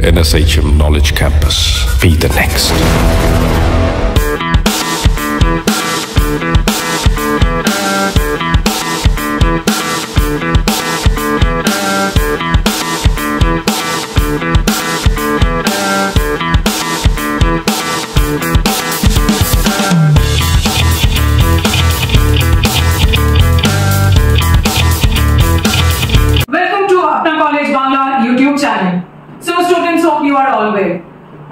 NSHM Knowledge Campus. Be the next. Welcome to Apna College Bangla YouTube channel. So students, hope you are all well.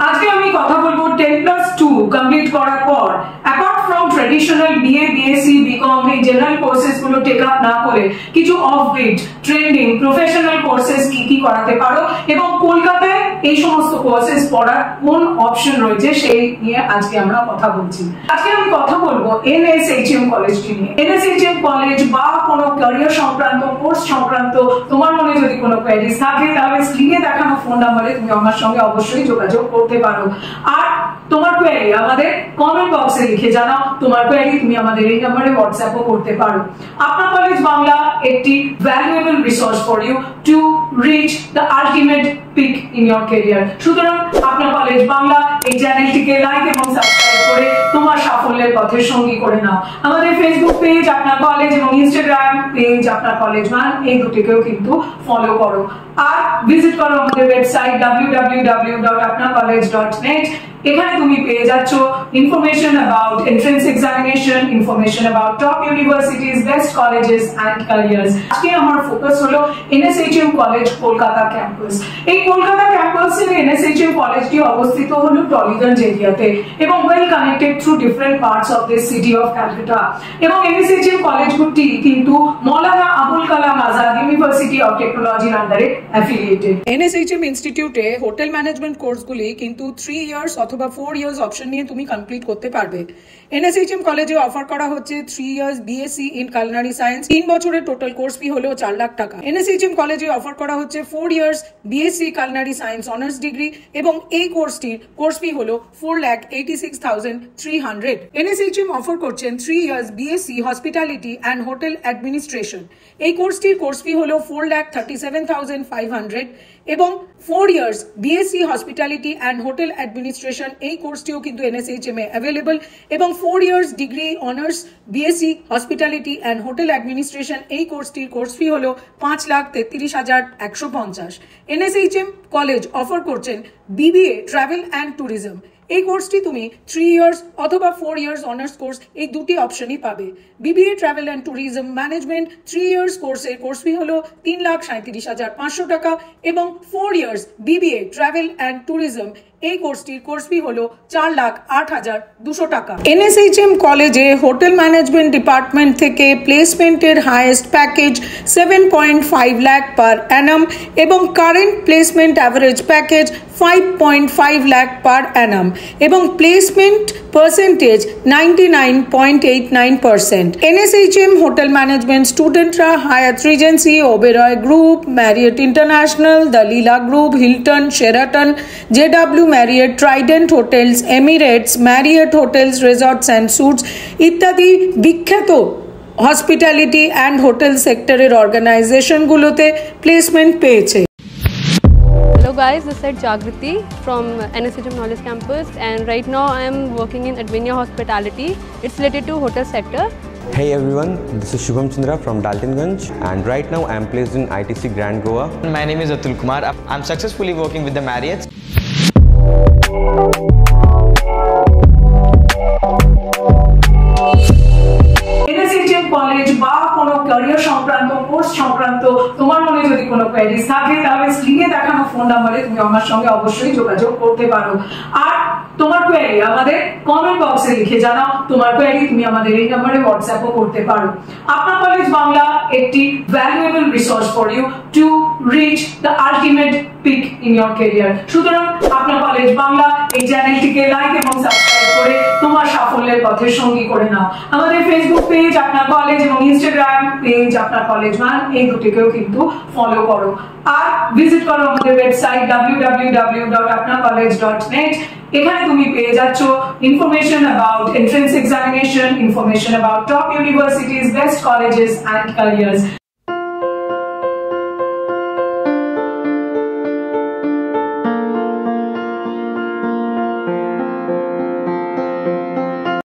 আজকে আমি কথা বলবো 10+2 complete করার পর apart from traditional BA BSc BCom এই general courses গুলো take up না করে কিছু off grid trending professional courses কি করাতে পারো এবং কলকাতায় এই সমস্ত কোর্সেস পড়ার কোন অপশন রয়েছে সেই নিয়ে আজকে আমরা কথা বলছি। আজকে আমি কথা বলবো NSHM কলেজটি নিয়ে। NSHM কলেজ বা কোনো ক্যারিয়ার সংক্রান্ত কোর্স সংক্রান্ত তোমার মনে যদি কোনো কোয়েরিজ থাকে তাহলে স্ক্রিনে দেখানো ফোন নম্বরে তুমি আমার সঙ্গে অবশ্যই যোগাযোগ করতে পারো। আর তোমার কোয়েরি আমাদের কমেন্ট বক্সে লিখে জানাও। তোমার কোয়েরি তুমি আমাদের এই নম্বরে হোয়াটসঅ্যাপও করতে পারো। আপনা কলেজ বাংলা একটি valuable resource for you to reach the ultimate peak in your career. সুতরাং আপনা কলেজ বাংলা এই চ্যানেলটিকে লাইক এবং সাবস্ক্রাইব করে তোমার সাফল্যের পথের সঙ্গী করে নাও। আমাদের ফেসবুক পেজ আপনা কলেজ এবং ইনস্টাগ্রাম পেজ আপনা কলেজ ওয়ান এই দুটিকেও কিন্তু ফলো করো। আর ভিজিট করো আমাদের ওয়েবসাইট www.apnacollege.net। এখানে তুমি পেয়ে যাচ্ছ information about entrance examination, information about top universities, best colleges and careers. আজকে আমার ফোকাস হলো NSHM কলেজ কলকাতা ক্যাম্পাস। এই কলকাতা ক্যাম্পাসে NSHM কলেজটি অবস্থিত হলো টলিগঞ্জ এরিয়াতে এবং well connected through different parts of this city of Calcutta. এবং NSHM কলেজটি কিন্তু মৌলানা আবুল কালাম আজাদ ইউনিভার্সিটি অফ টেকনোলজির আন্ডারে অ্যাফিলিয়েটেড। NSHM ইনস্টিটিউটে হোটেল ম্যানেজমেন্ট কোর্সগুলি কিন্তু 3 ইয়ার্স অথবা 4 ইয়ার্স অপশন নিয়ে তুমি কমপ্লিট করতে পারবে। NSHM কলেজে অফার করা হচ্ছে 3 years BSc in culinary science. 3 বছরের টোটাল কোর্স ফি হলো 4 লাখ টাকা। NSHM কলেজে অফার করা হচ্ছে 4 years BSc culinary science honours degree এবং এই কোর্সটির কোর্স ফি হলো 4,86,300। NSHM অফার করছেন 3 years BSc hospitality and hotel administration. এই কোর্সটির কোর্স ফি হলো 4,37,500 এবং 4 years BSc hospitality and hotel administration এই কোর্সটিও কিন্তু NSHM এ অ্যাভেলেবল এবং 4 years degree honours BSc hospitality and hotel administration এই কোর্সটির কোর্স ফি হলো 5,33,150। NSHM কলেজ অফার করছেন BBA ট্রাভেল অ্যান্ড ট্যুরিজম। এই কোর্সটি তুমি 3 ইয়ার্স অথবা 4 ইয়ার্স অনার্স কোর্স এই দুটি অপশনই পাবে। BBA travel and tourism management 3 years কোর্সের কোর্স ফি হলো 3,37,500 টাকা এবং 4 years BBA travel and tourism এই কোর্সটির কোর্স ফি হলো 4,08,200 টাকা। NSHM কলেজে হোটেল ম্যানেজমেন্ট ডিপার্টমেন্ট থেকে প্লেসমেন্টের highest package 7.5 lakh per annum এবং current placement average package 5.5 lakh per annum এবং placement percentage 99.89%। NSHM hotel management স্টুডেন্টরা Hyatt Regency, Oberoi group, Marriott International, the Leela group, Hilton, Sheraton, JW Marriott, Trident Hotels, Emirates, Marriott Hotels, Resorts and Suites ইত্যাদি বিখ্যাত hospitality and hotel সেক্টরের অর্গানাইজেশনগুলোতে placement পেয়েছে। Hello guys, this is Jagriti from NSHM Knowledge Campus and right now I am working in Advenia Hospitality. It's related to hotel sector. Hey everyone, this is Shubham Chandra from Daltonganj and right now I am placed in ITC Grand Goa. My name is Atul Kumar. I'm successfully working with the Marriott. NSHM college বা কোনো career সংক্রান্ত course সংক্রান্ত তোমার মনে যদি কোনো queries থাকে তাহলে স্ক্রিনে দেখানো ফোন নম্বরে তুমি আমার সঙ্গে অবশ্যই যোগাযোগ করতে পারো। আর তোমার কোয়েরি আমাদের কমেন্ট বক্সে লিখে জানাও। তোমার কোয়েরি তুমি আমাদের এই নম্বরে হোয়াটসঅ্যাপও করতে পারো। আপনা কলেজ বাংলা একটি valuable resource for you to reach the ultimate peak in your career. সুতরাং আপনা কলেজ বাংলা এই চ্যানেলটিকে লাইক এবং সাবস্ক্রাইব করে তোমার সাফল্যের পথের সঙ্গী করে নাও। আমাদের ফেসবুক পেজ আপনা কলেজ এবং ইনস্টাগ্রাম পেজ আপনা কলেজ ওয়ান এই দুটিকেও কিন্তু ফলো করো। আর ভিজিট করো আমাদের ওয়েবসাইট www.apnacollege.net। এখানে তুমি পেয়ে যাচ্ছ information about entrance examination, information about top universities, best colleges and carriers.